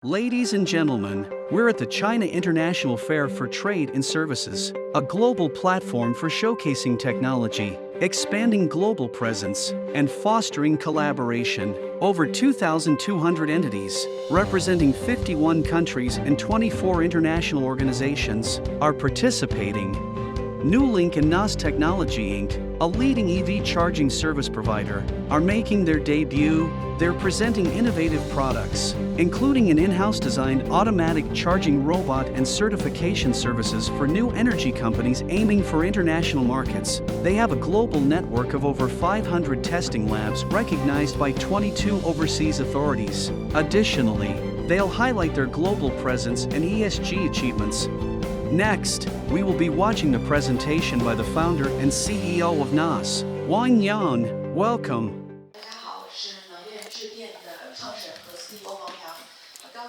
Ladies and gentlemen, we're at the China International Fair for Trade and Services, a global platform for showcasing technology, expanding global presence, and fostering collaboration. Over 2,200 entities, representing 51 countries and 24 international organizations, are participating. Newlink and NaaS Technology Inc., a leading EV charging service provider, are making their debut. They're presenting innovative products, including an in-house designed automatic charging robot and certification services for new energy companies aiming for international markets. They have a global network of over 500 testing labs recognized by 22 overseas authorities. Additionally, they'll highlight their global presence and ESG achievements. Next, we will be watching the presentation by the founder and CEO of NaaS, Wang Yang. Welcome.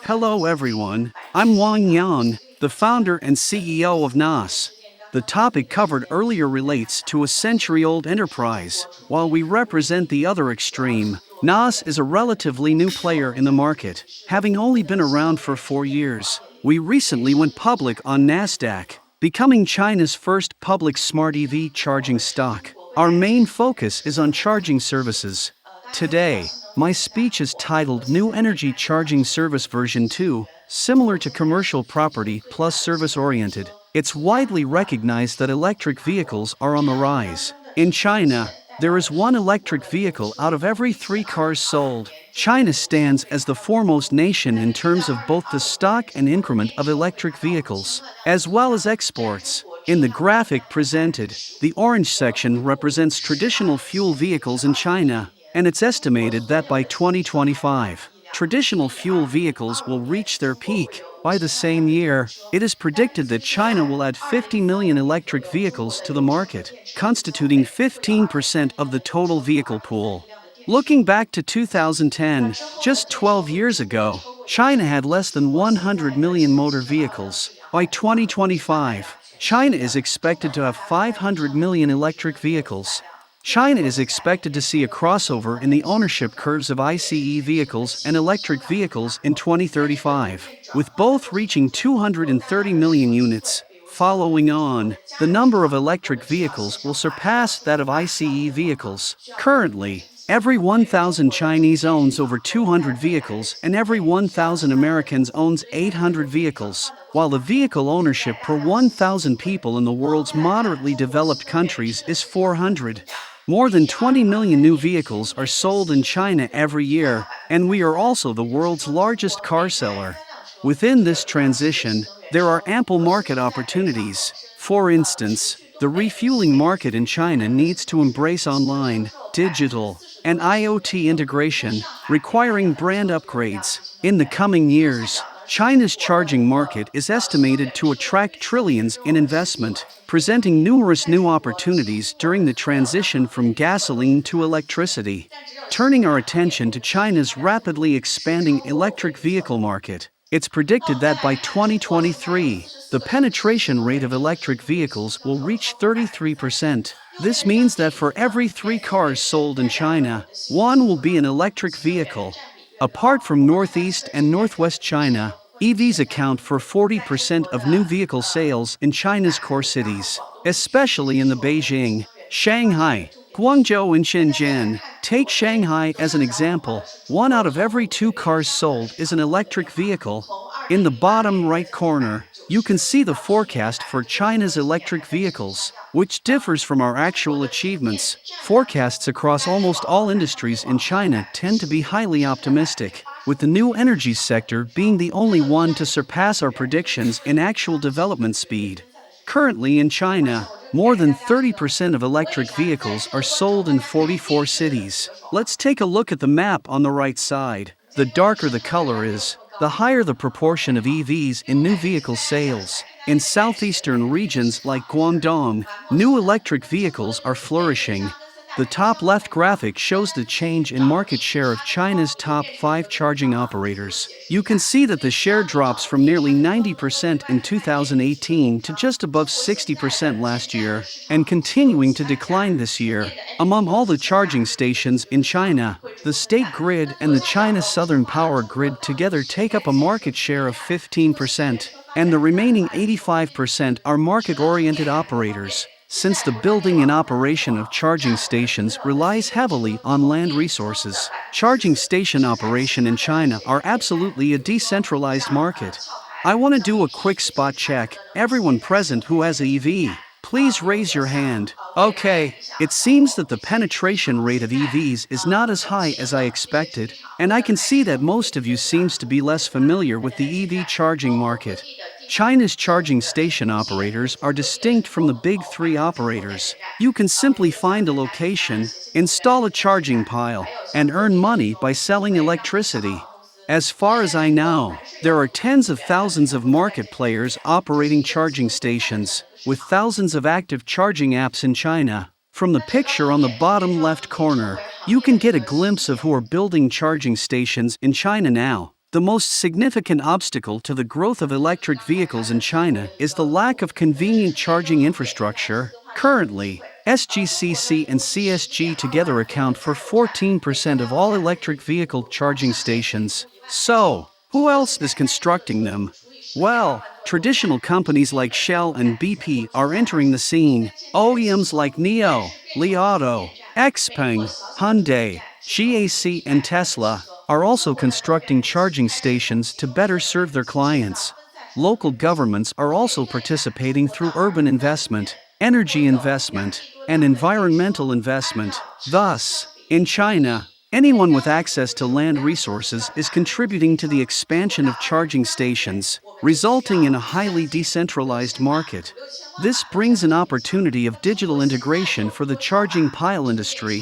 Hello everyone, I'm Wang Yang, the founder and CEO of NaaS. The topic covered earlier relates to a century-old enterprise, while we represent the other extreme. NaaS is a relatively new player in the market, having only been around for 4 years. We recently went public on Nasdaq, becoming China's first public smart EV charging stock. Our main focus is on charging services. Today, my speech is titled New Energy Charging Service Version 2, similar to commercial property plus service-oriented. It's widely recognized that electric vehicles are on the rise. In China, there is one electric vehicle out of every 3 cars sold. China stands as the foremost nation in terms of both the stock and increment of electric vehicles, as well as exports. In the graphic presented, the orange section represents traditional fuel vehicles in China, and it's estimated that by 2025, traditional fuel vehicles will reach their peak. By the same year, it is predicted that China will add 50 million electric vehicles to the market, constituting 15% of the total vehicle pool. Looking back to 2010, just 12 years ago, China had less than 100 million motor vehicles. By 2025, China is expected to have 500 million electric vehicles. China is expected to see a crossover in the ownership curves of ICE vehicles and electric vehicles in 2035, with both reaching 230 million units. Following on, the number of electric vehicles will surpass that of ICE vehicles. Currently, every 1,000 Chinese owns over 200 vehicles and every 1,000 Americans owns 800 vehicles, while the vehicle ownership per 1,000 people in the world's moderately developed countries is 400. More than 20 million new vehicles are sold in China every year, and we are also the world's largest car seller. Within this transition, there are ample market opportunities. For instance, the refueling market in China needs to embrace online, digital, and IoT integration, requiring brand upgrades. In the coming years, China's charging market is estimated to attract trillions in investment, presenting numerous new opportunities during the transition from gasoline to electricity. Turning our attention to China's rapidly expanding electric vehicle market, it's predicted that by 2023, the penetration rate of electric vehicles will reach 33%. This means that for every 3 cars sold in China, 1 will be an electric vehicle. Apart from Northeast and Northwest China, EVs account for 40% of new vehicle sales in China's core cities, especially in the Beijing, Shanghai, Guangzhou and Shenzhen. Take Shanghai as an example. 1 out of every 2 cars sold is an electric vehicle. In the bottom right corner, you can see the forecast for China's electric vehicles, which differs from our actual achievements. Forecasts across almost all industries in China tend to be highly optimistic, with the new energy sector being the only one to surpass our predictions in actual development speed. Currently in China, more than 30% of electric vehicles are sold in 44 cities. Let's take a look at the map on the right side. The darker the color is, the higher the proportion of EVs in new vehicle sales. In southeastern regions like Guangdong, new electric vehicles are flourishing. The top left graphic shows the change in market share of China's top 5 charging operators. You can see that the share drops from nearly 90% in 2018 to just above 60% last year, and continuing to decline this year. Among all the charging stations in China, the state grid and the China Southern Power Grid together take up a market share of 15%, and the remaining 85% are market-oriented operators, since the building and operation of charging stations relies heavily on land resources. Charging station operation in China are absolutely a decentralized market. I want to do a quick spot check. Everyone present who has a EV, please raise your hand. Okay, it seems that the penetration rate of EVs is not as high as I expected, and I can see that most of you seems to be less familiar with the EV charging market. China's charging station operators are distinct from the big three operators. You can simply find a location, install a charging pile, and earn money by selling electricity. As far as I know, there are tens of thousands of market players operating charging stations, with thousands of active charging apps in China. From the picture on the bottom left corner, you can get a glimpse of who are building charging stations in China now. The most significant obstacle to the growth of electric vehicles in China is the lack of convenient charging infrastructure. Currently, SGCC and CSG together account for 14% of all electric vehicle charging stations. So, who else is constructing them? Well, traditional companies like Shell and BP are entering the scene. OEMs like NIO, Li Auto, Xpeng, Hyundai, GAC and Tesla are also constructing charging stations to better serve their clients. Local governments are also participating through urban investment, energy investment, and environmental investment. Thus, in China, anyone with access to land resources is contributing to the expansion of charging stations, resulting in a highly decentralized market. This brings an opportunity of digital integration for the charging pile industry.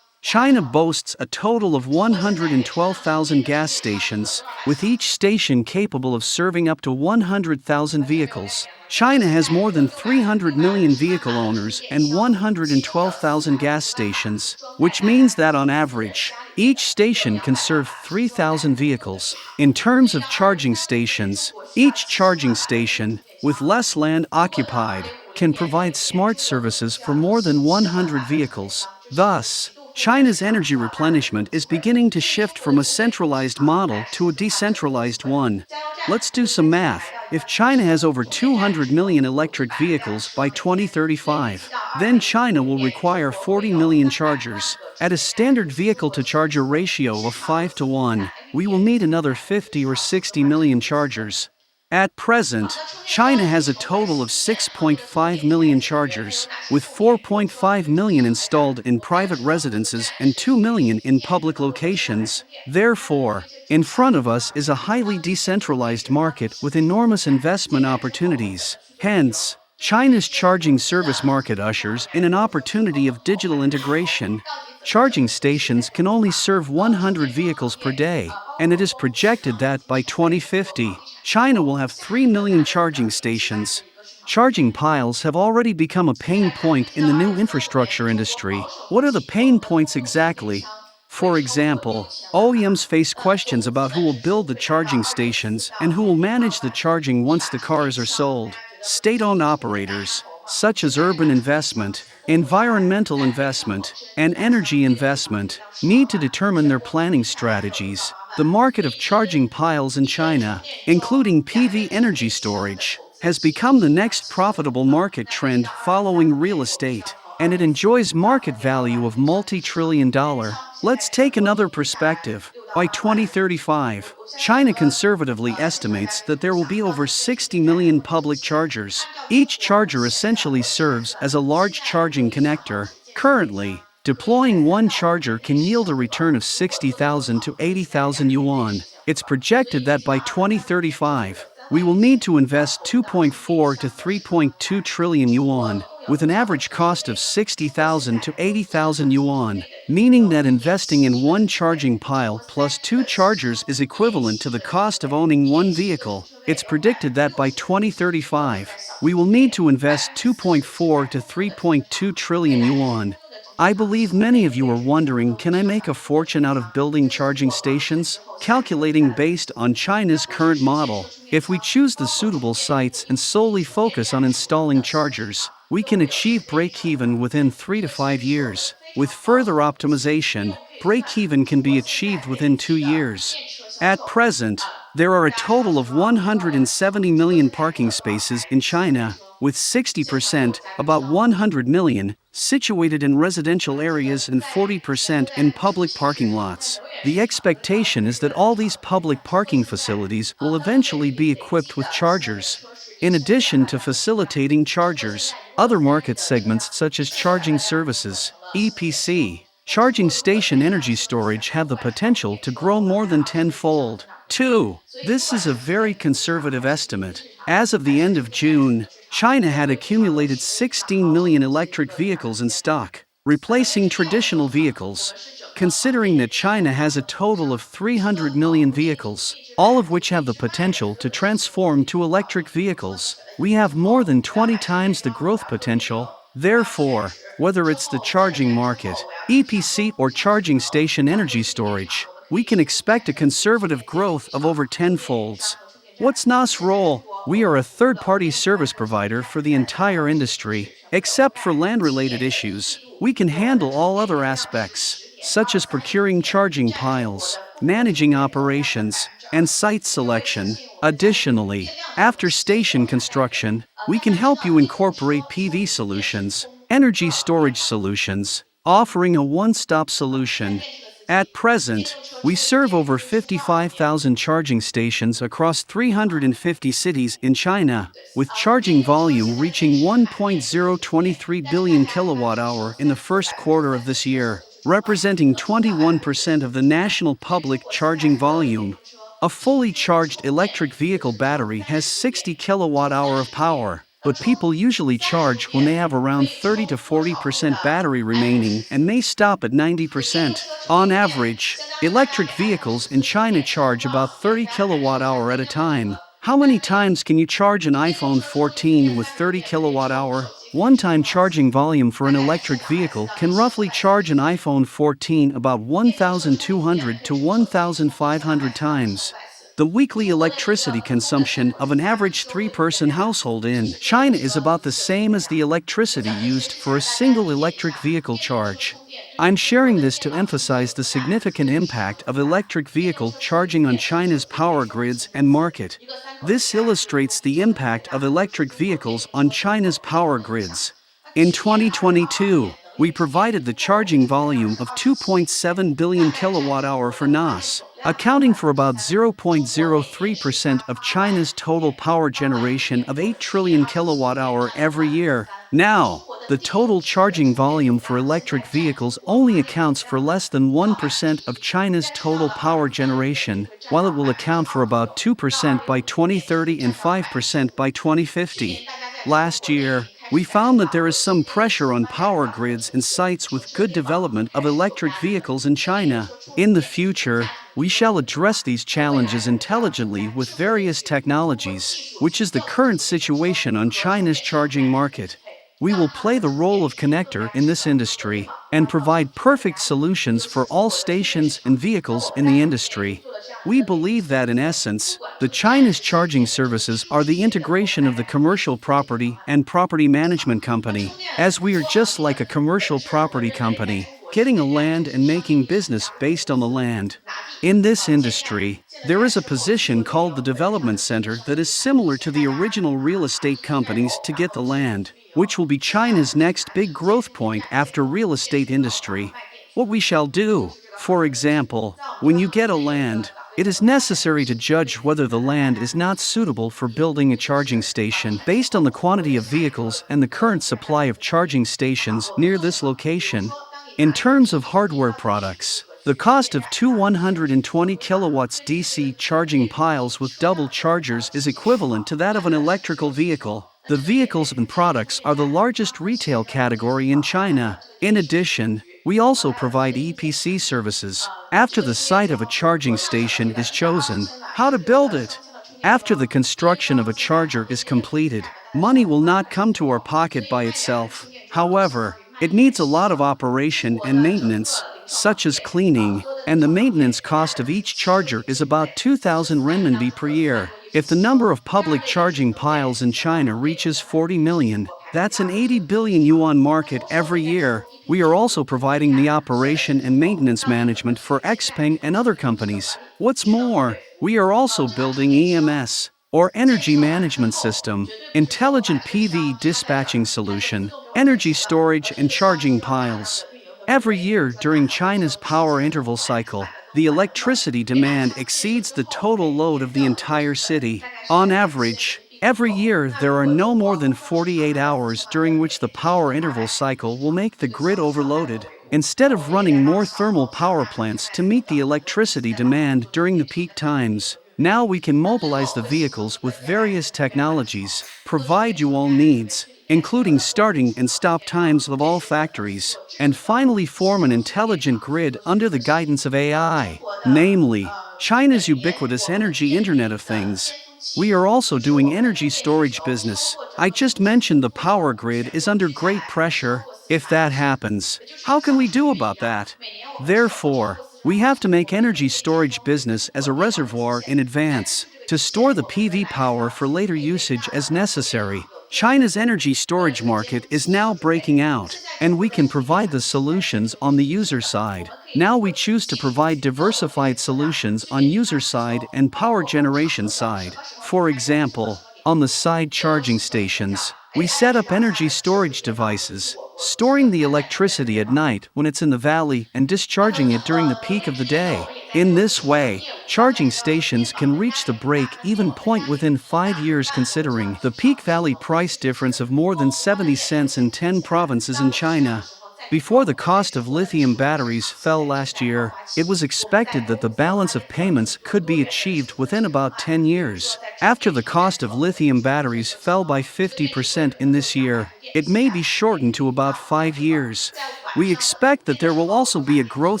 China boasts a total of 112,000 gas stations, with each station capable of serving up to 100,000 vehicles. China has more than 300 million vehicle owners and 112,000 gas stations, which means that on average, each station can serve 3,000 vehicles. In terms of charging stations, each charging station, with less land occupied, can provide smart services for more than 100 vehicles. Thus, China's energy replenishment is beginning to shift from a centralized model to a decentralized one. Let's do some math. If China has over 200 million electric vehicles by 2035, then China will require 40 million chargers. At a standard vehicle-to-charger ratio of 5 to 1, we will need another 50 or 60 million chargers. At present, China has a total of 6.5 million chargers, with 4.5 million installed in private residences and 2 million in public locations. Therefore, in front of us is a highly decentralized market with enormous investment opportunities. Hence, China's charging service market ushers in an opportunity of digital integration. Charging stations can only serve 100 vehicles per day, and it is projected that by 2050, China will have 3 million charging stations. Charging piles have already become a pain point in the new infrastructure industry. What are the pain points exactly? For example, OEMs face questions about who will build the charging stations and who will manage the charging once the cars are sold. State-owned operators, such as urban investment, environmental investment, and energy investment, need to determine their planning strategies. The market of charging piles in China, including PV energy storage, has become the next profitable market trend following real estate, and it enjoys market value of multi-trillion dollar. Let's take another perspective. By 2035, China conservatively estimates that there will be over 60 million public chargers. Each charger essentially serves as a large charging connector. Currently, deploying one charger can yield a return of 60,000 to 80,000 yuan. It's projected that by 2035, we will need to invest 2.4 to 3.2 trillion yuan, with an average cost of 60,000 to 80,000 yuan, meaning that investing in one charging pile plus two chargers is equivalent to the cost of owning one vehicle. It's predicted that by 2035, we will need to invest 2.4 to 3.2 trillion yuan. I believe many of you are wondering, can I make a fortune out of building charging stations? Calculating based on China's current model, if we choose the suitable sites and solely focus on installing chargers, we can achieve break-even within 3 to 5 years. With further optimization, break-even can be achieved within 2 years. At present, there are a total of 170 million parking spaces in China, with 60%, about 100 million, situated in residential areas and 40% in public parking lots. The expectation is that all these public parking facilities will eventually be equipped with chargers. In addition to facilitating chargers, other market segments such as charging services, EPC, charging station energy storage have the potential to grow more than tenfold. 2. This is a very conservative estimate. As of the end of June, China had accumulated 16 million electric vehicles in stock, replacing traditional vehicles. Considering that China has a total of 300 million vehicles, all of which have the potential to transform to electric vehicles, we have more than 20 times the growth potential. Therefore, whether it's the charging market, EPC, or charging station energy storage, we can expect a conservative growth of over tenfolds. What's NaaS role? We are a third-party service provider for the entire industry. Except for land-related issues, we can handle all other aspects, such as procuring charging piles, managing operations, and site selection. Additionally, after station construction, we can help you incorporate PV solutions, energy storage solutions, offering a one-stop solution. At present, we serve over 55,000 charging stations across 350 cities in China, with charging volume reaching 1.023 billion kilowatt-hour in the first quarter of this year, representing 21% of the national public charging volume. A fully charged electric vehicle battery has 60 kilowatt-hour of power, but people usually charge when they have around 30 to 40% battery remaining and may stop at 90%. On average, electric vehicles in China charge about 30 kilowatt-hour at a time. How many times can you charge an iPhone 14 with 30 kilowatt-hour? One-time charging volume for an electric vehicle can roughly charge an iPhone 14 about 1,200 to 1,500 times. The weekly electricity consumption of an average 3-person household in China is about the same as the electricity used for a single electric vehicle charge. I'm sharing this to emphasize the significant impact of electric vehicle charging on China's power grids and market. This illustrates the impact of electric vehicles on China's power grids. In 2022, we provided the charging volume of 2.7 billion kilowatt-hour for NaaS, accounting for about 0.03% of China's total power generation of 8 trillion kilowatt-hour every year. Now, the total charging volume for electric vehicles only accounts for less than 1% of China's total power generation, while it will account for about 2% by 2030 and 5% by 2050. Last year, we found that there is some pressure on power grids and sites with good development of electric vehicles in China. In the future, we shall address these challenges intelligently with various technologies, which is the current situation on China's charging market. We will play the role of connector in this industry and provide perfect solutions for all stations and vehicles in the industry. We believe that in essence, the China's charging services are the integration of the commercial property and property management company, as we are just like a commercial property company, getting a land and making business based on the land. In this industry, there is a position called the development center that is similar to the original real estate companies to get the land, which will be China's next big growth point after real estate industry. What we shall do, for example, when you get a land, it is necessary to judge whether the land is not suitable for building a charging station based on the quantity of vehicles and the current supply of charging stations near this location. In terms of hardware products, the cost of two 120 kilowatts DC charging piles with double chargers is equivalent to that of an electrical vehicle. The vehicles and products are the largest retail category in China. In addition, we also provide EPC services. After the site of a charging station is chosen, how to build it. After the construction of a charger is completed, money will not come to our pocket by itself. However, It needs a lot of operation and maintenance, such as cleaning, and the maintenance cost of each charger is about 2,000 renminbi per year. If the number of public charging piles in China reaches 40 million, that's an 80 billion yuan market every year. We are also providing the operation and maintenance management for Xpeng and other companies. What's more, we are also building EMS, or Energy Management System, Intelligent PV Dispatching Solution, energy storage and charging piles. Every year during China's power interval cycle, the electricity demand exceeds the total load of the entire city. On average, every year there are no more than 48 hours during which the power interval cycle will make the grid overloaded. Instead of running more thermal power plants to meet the electricity demand during the peak times, now we can mobilize the vehicles with various technologies, provide you all needs, including starting and stop times of all factories, and finally form an intelligent grid under the guidance of AI, namely, China's ubiquitous energy Internet of Things. We are also doing energy storage business. I just mentioned the power grid is under great pressure. If that happens, how can we do about that? Therefore, we have to make energy storage business as a reservoir in advance, to store the PV power for later usage as necessary. China's energy storage market is now breaking out, and we can provide the solutions on the user side. Now we choose to provide diversified solutions on user side and power generation side. For example, on the side charging stations, we set up energy storage devices, storing the electricity at night when it's in the valley and discharging it during the peak of the day. In this way, charging stations can reach the break-even point within 5 years, considering the peak valley price difference of more than 70 cents in 10 provinces in China. Before the cost of lithium batteries fell last year, it was expected that the balance of payments could be achieved within about 10 years. After the cost of lithium batteries fell by 50% in this year, it may be shortened to about 5 years. We expect that there will also be a growth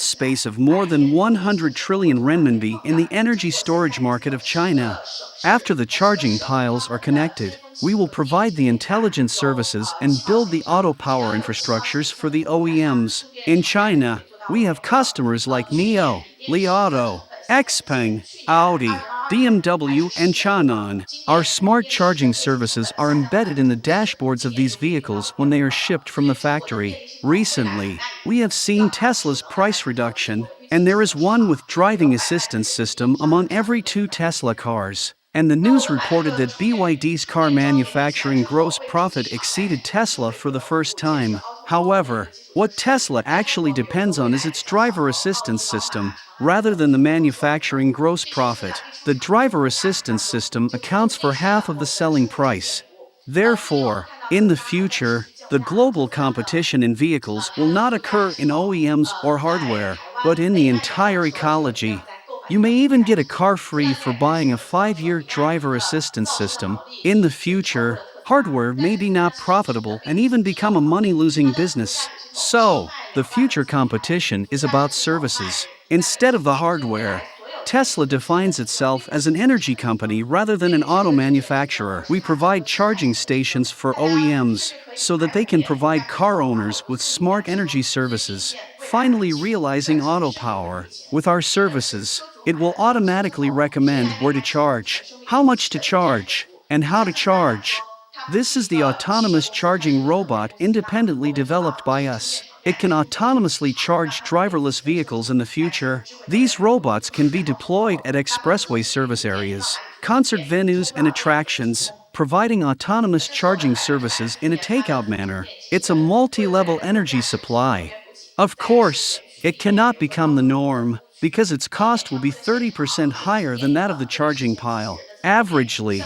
space of more than 100 trillion renminbi in the energy storage market of China. After the charging piles are connected, we will provide the intelligence services and build the auto power infrastructures for the OEMs. In China, we have customers like NIO, Li Auto, Xpeng, Audi, BMW, and Changan. Our smart charging services are embedded in the dashboards of these vehicles when they are shipped from the factory. Recently, we have seen Tesla's price reduction, and there is one with driving assistance system among every 2 Tesla cars. And the news reported that BYD's car manufacturing gross profit exceeded Tesla for the first time. However, what Tesla actually depends on is its driver assistance system, rather than the manufacturing gross profit. The driver assistance system accounts for half of the selling price. Therefore, in the future, the global competition in vehicles will not occur in OEMs or hardware, but in the entire ecology. You may even get a car free for buying a 5-year driver assistance system. In the future, hardware may be not profitable and even become a money-losing business. So, the future competition is about services, instead of the hardware. Tesla defines itself as an energy company rather than an auto manufacturer. We provide charging stations for OEMs so that they can provide car owners with smart energy services, finally realizing auto power. With our services, it will automatically recommend where to charge, how much to charge, and how to charge. This is the autonomous charging robot independently developed by us. It can autonomously charge driverless vehicles in the future. These robots can be deployed at expressway service areas, concert venues, and attractions, providing autonomous charging services in a takeout manner. It's a multi-level energy supply. Of course, it cannot become the norm, because its cost will be 30% higher than that of the charging pile. Averagely,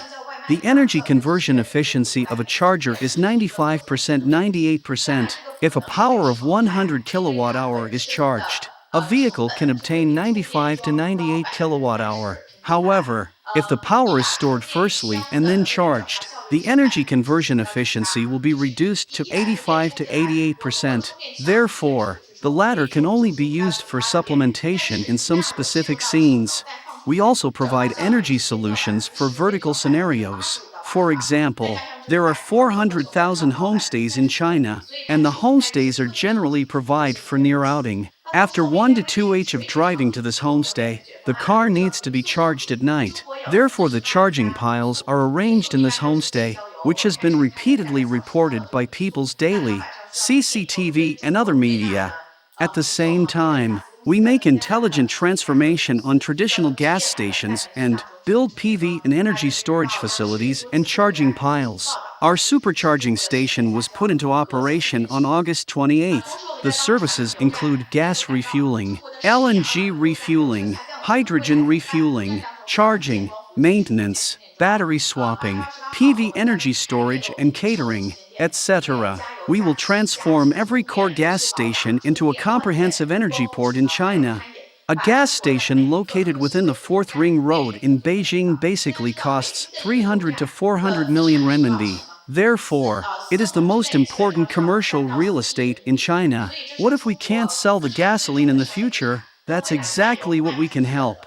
the energy conversion efficiency of a charger is 95%-98%. If a power of 100 kilowatt-hour is charged, a vehicle can obtain 95 to 98 kilowatt-hour. However, if the power is stored firstly and then charged, the energy conversion efficiency will be reduced to 85 to 88%. Therefore, the latter can only be used for supplementation in some specific scenes. We also provide energy solutions for vertical scenarios. For example, there are 400,000 homestays in China, and the homestays are generally provided for near outing. After 1 to 2 hours of driving to this homestay, the car needs to be charged at night. Therefore, the charging piles are arranged in this homestay, which has been repeatedly reported by People's Daily, CCTV, and other media. At the same time, we make intelligent transformation on traditional gas stations and build PV and energy storage facilities and charging piles. Our supercharging station was put into operation on August 28th. The services include gas refueling, LNG refueling, hydrogen refueling, charging, maintenance, battery swapping, PV energy storage and catering, etc. We will transform every core gas station into a comprehensive energy port in China. A gas station located within the 4th Ring Road in Beijing basically costs 300 to 400 million renminbi. Therefore, it is the most important commercial real estate in China. What if we can't sell the gasoline in the future? That's exactly what we can help.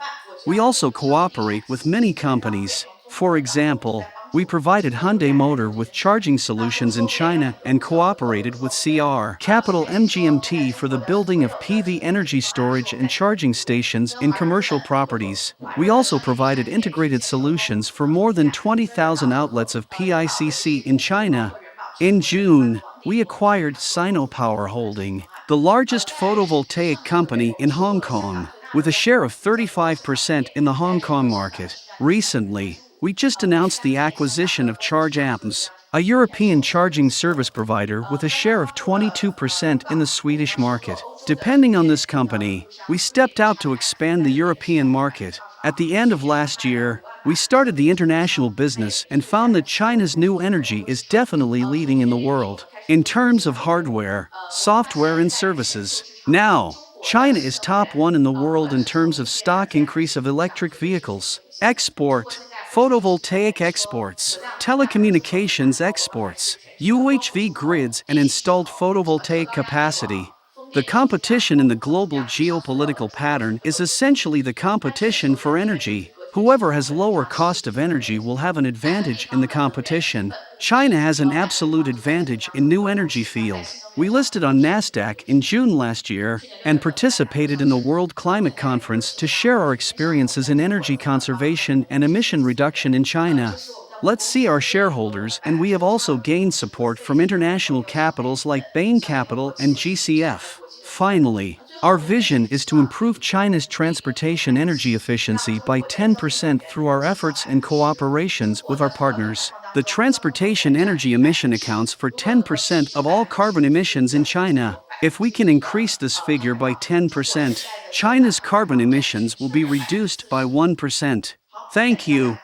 We also cooperate with many companies. For example, we provided Hyundai Motor with charging solutions in China and cooperated with CR Capital MGMT for the building of PV energy storage and charging stations in commercial properties. We also provided integrated solutions for more than 20,000 outlets of PICC in China. In June, we acquired Sinopower Holding, the largest photovoltaic company in Hong Kong, with a share of 35% in the Hong Kong market. Recently, we just announced the acquisition of Charge Amps, a European charging service provider with a share of 22% in the Swedish market. Depending on this company, we stepped out to expand the European market. At the end of last year, we started the international business and found that China's new energy is definitely leading in the world in terms of hardware, software, and services. Now, China is top 1 in the world in terms of stock increase of electric vehicles, export, photovoltaic exports, telecommunications exports, UHV grids, and installed photovoltaic capacity. The competition in the global geopolitical pattern is essentially the competition for energy. Whoever has lower cost of energy will have an advantage in the competition. China has an absolute advantage in new energy field. We listed on NASDAQ in June last year and participated in the World Climate Conference to share our experiences in energy conservation and emission reduction in China. Let's see our shareholders, and we have also gained support from international capitals like Bain Capital and GCF. Finally, our vision is to improve China's transportation energy efficiency by 10% through our efforts and cooperations with our partners. The transportation energy emission accounts for 10% of all carbon emissions in China. If we can increase this figure by 10%, China's carbon emissions will be reduced by 1%. Thank you.